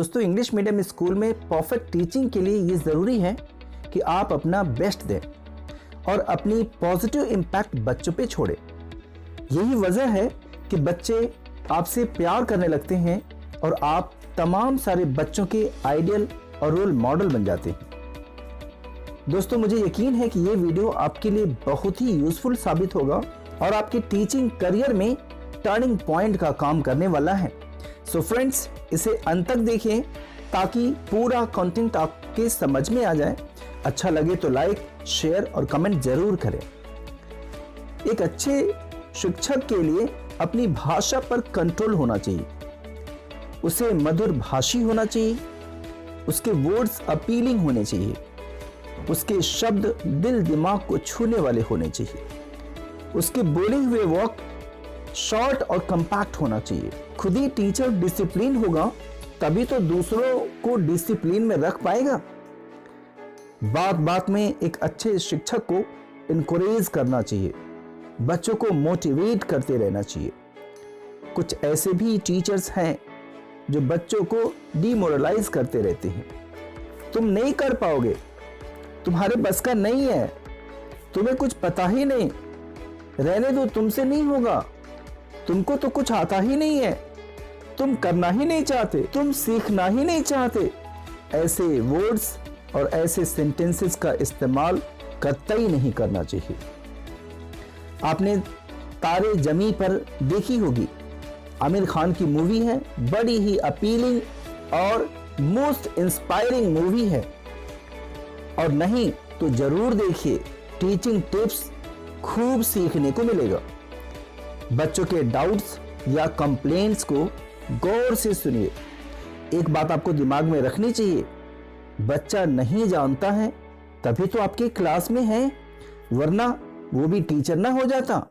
दोस्तों, English medium school में perfect teaching के लिए ये ज़रूरी है कि आप अपना बेस्ट दें और अपनी पॉजिटिव इम्पैक्ट बच्चों पे छोड़ें। यही वजह है कि बच्चे आपसे प्यार करने लगते हैं और आप तमाम सारे बच्चों के आइडियल और रोल मॉडल बन जाते हैं। दोस्तों, मुझे यकीन है कि ये वीडियो आपके लिए बहुत ही यूजफुल साबित होगा और आपके टीचिंग करियर में टर्निंग पॉइंट का काम करने वाला है। सो फ्रेंड्स, इसे अंत तक देखें ताकि पूरा कंटेंट आपके समझ में आ जाए। अच्छा लगे तो लाइक, शेयर और कमेंट जरूर करें। एक अच्छे शिक्षक के लिए अपनी भाषा पर कंट्रोल होना चाहिए, उसे मधुर भाषी होना चाहिए, उसके वर्ड्स अपीलिंग होने चाहिए, उसके शब्द दिल दिमाग को छूने वाले होने चाहिए, उसके बोले हुए वर्ड शॉर्ट और कंपैक्ट होना चाहिए। खुद ही टीचर डिसिप्लिन होगा तभी तो दूसरों को डिसिप्लिन में रख पाएगा। बात बात में एक अच्छे शिक्षक को इनकरेज करना चाहिए, बच्चों को मोटिवेट करते रहना चाहिए। कुछ ऐसे भी टीचर्स हैं जो बच्चों को डिमोरलाइज करते रहते हैं। तुम नहीं कर पाओगे, तुम्हारे बस का नहीं है, तुम्हें कुछ पता ही नहीं, रहने दो, तुमसे नहीं होगा, तुमको तो कुछ आता ही नहीं है, तुम करना ही नहीं चाहते, तुम सीखना ही नहीं चाहते। ऐसे वर्ड्स और ऐसे सेंटेंसेस का इस्तेमाल कतई नहीं करना चाहिए। आपने तारे जमी पर देखी होगी, आमिर खान की मूवी है, बड़ी ही अपीलिंग और मोस्ट इंस्पायरिंग मूवी है। और नहीं तो जरूर देखिए, टीचिंग टिप्स खूब सीखने को मिलेगा। बच्चों के डाउट्स या कंप्लेंट्स को गौर से सुनिए। एक बात आपको दिमाग में रखनी चाहिए, बच्चा नहीं जानता है तभी तो आपके क्लास में है, वरना वो भी टीचर ना हो जाता।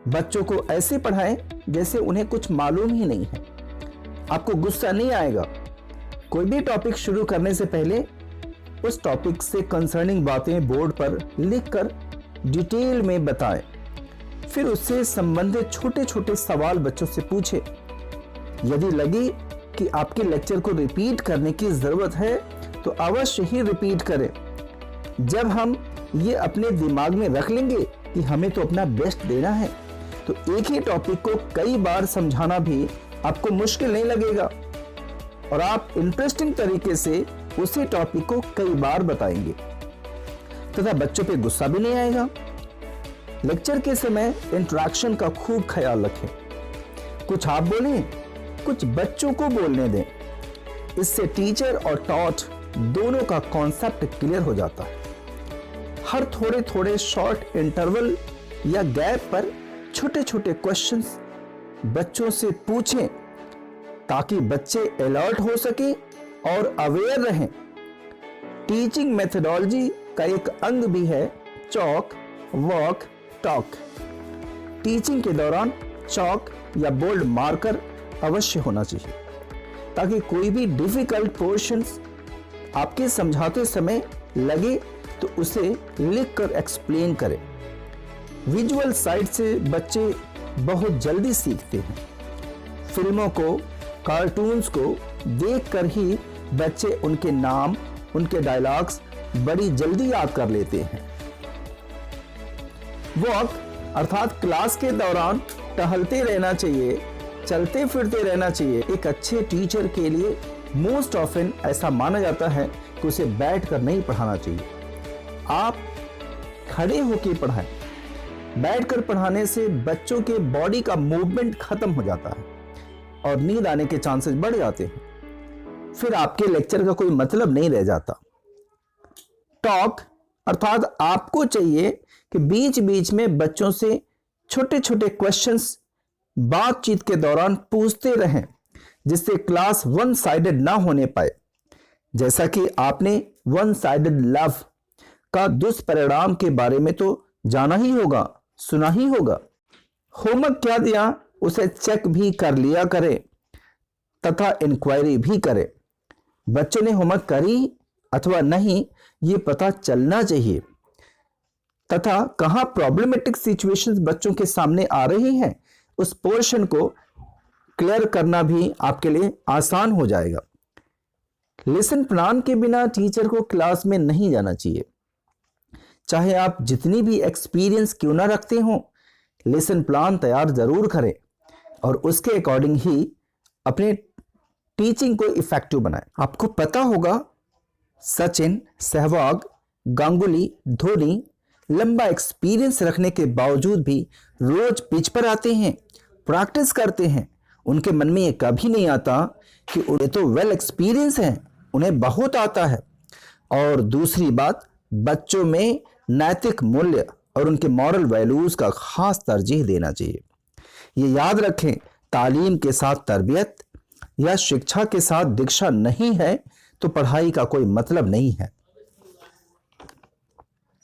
बच्चों को ऐसे पढ़ाएं जैसे उन्हें कुछ मालूम ही नहीं है। आपको गुस्सा नहीं आएगा। कोई भी टॉपिक शुरू करने से पहले उस टॉपिक से कंसर्निंग बातें बोर्ड पर लिखकर डिटेल में बताएं। फिर उससे संबंधित छोटे छोटे सवाल बच्चों से पूछें। यदि लगे कि आपके लेक्चर को रिपीट करने की जरूरत है तो अवश्य ही रिपीट करें। जब हम ये अपने दिमाग में रख लेंगे कि हमें तो अपना बेस्ट देना है, तो एक ही टॉपिक को कई बार समझाना भी आपको मुश्किल नहीं लगेगा और आप इंटरेस्टिंग तरीके से उसी टॉपिक को कई बार बताएंगे तथा बच्चों पे गुस्सा भी नहीं आएगा। लेक्चर के समय इंटरेक्शन का खूब ख्याल रखें। कुछ आप बोलें, कुछ बच्चों को बोलने दें। इससे टीचर और टॉट दोनों का कॉन्सेप्ट क्लियर हो जाता है। हर थोड़े थोड़े शॉर्ट इंटरवल या गैप पर छोटे छोटे क्वेश्चंस बच्चों से पूछें ताकि बच्चे अलर्ट हो सके और अवेयर रहें। टीचिंग मेथडोलॉजी का एक अंग भी है चॉक, वॉक, टॉक। टीचिंग के दौरान चॉक या बोल्ड मार्कर अवश्य होना चाहिए ताकि कोई भी डिफिकल्ट पोर्शंस आपके समझाते समय लगे तो उसे लिखकर एक्सप्लेन करें। विजुअल साइड से बच्चे बहुत जल्दी सीखते हैं। फिल्मों को, कार्टून्स को देखकर ही बच्चे उनके नाम, उनके डायलॉग्स बड़ी जल्दी याद कर लेते हैं। वॉक अर्थात क्लास के दौरान टहलते रहना चाहिए, चलते फिरते रहना चाहिए। एक अच्छे टीचर के लिए मोस्ट ऑफन ऐसा माना जाता है कि उसे बैठकर नहीं पढ़ाना चाहिए। आप खड़े होकर पढ़ाएं। बैठकर पढ़ाने से बच्चों के बॉडी का मूवमेंट खत्म हो जाता है और नींद आने के चांसेस बढ़ जाते हैं। फिर आपके लेक्चर का कोई मतलब नहीं रह जाता। टॉक अर्थात आपको चाहिए कि बीच बीच में बच्चों से छोटे छोटे क्वेश्चंस बातचीत के दौरान पूछते रहें, जिससे क्लास वन साइडेड ना होने पाए। जैसा कि आपने वन साइडेड लव का दुष्परिणाम के बारे में तो जाना ही होगा, सुना ही होगा। होमवर्क क्या दिया उसे चेक भी कर लिया करें तथा इंक्वायरी भी करें। बच्चे ने होमवर्क करी अथवा नहीं ये पता चलना चाहिए तथा कहां प्रॉब्लमेटिक सिचुएशंस बच्चों के सामने आ रही हैं, उस पोर्शन को क्लियर करना भी आपके लिए आसान हो जाएगा। लेसन प्लान के बिना टीचर को क्लास में नहीं जाना चाहिए। चाहे आप जितनी भी एक्सपीरियंस क्यों ना रखते हो, लेसन प्लान तैयार जरूर करें और उसके अकॉर्डिंग ही अपने टीचिंग को इफेक्टिव बनाएं। आपको पता होगा सचिन, सहवाग, गांगुली, धोनी लंबा एक्सपीरियंस रखने के बावजूद भी रोज पिच पर आते हैं, प्रैक्टिस करते हैं। उनके मन में ये कभी नहीं आता कि उन्हें तो वेल एक्सपीरियंस है, उन्हें बहुत आता है। और दूसरी बात, बच्चों में नैतिक मूल्य और उनके मॉरल वैल्यूज का खास तरजीह देना चाहिए। ये याद रखें, तालीम के साथ तरबियत या शिक्षा के साथ दीक्षा नहीं है तो पढ़ाई का कोई मतलब नहीं है।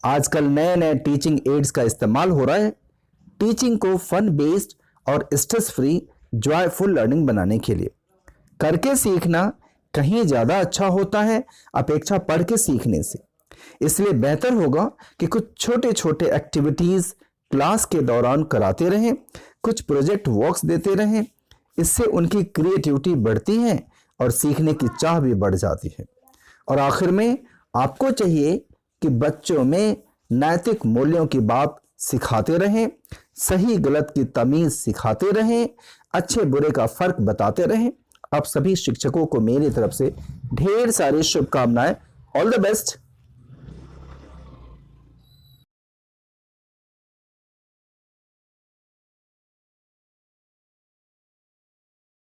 आजकल नए नए टीचिंग एड्स का इस्तेमाल हो रहा है टीचिंग को फन बेस्ड और स्ट्रेस फ्री जॉयफुल लर्निंग बनाने के लिए। करके सीखना कहीं ज्यादा अच्छा होता है अपेक्षा पढ़ के सीखने से। इसलिए बेहतर होगा कि कुछ छोटे छोटे एक्टिविटीज क्लास के दौरान कराते रहें, कुछ प्रोजेक्ट वर्क्स देते रहें। इससे उनकी क्रिएटिविटी बढ़ती है और सीखने की चाह भी बढ़ जाती है। और आखिर में आपको चाहिए कि बच्चों में नैतिक मूल्यों की बात सिखाते रहें, सही गलत की तमीज सिखाते रहें, अच्छे बुरे का फर्क बताते रहें। आप सभी शिक्षकों को मेरी तरफ से ढेर सारी शुभकामनाएं। All the best.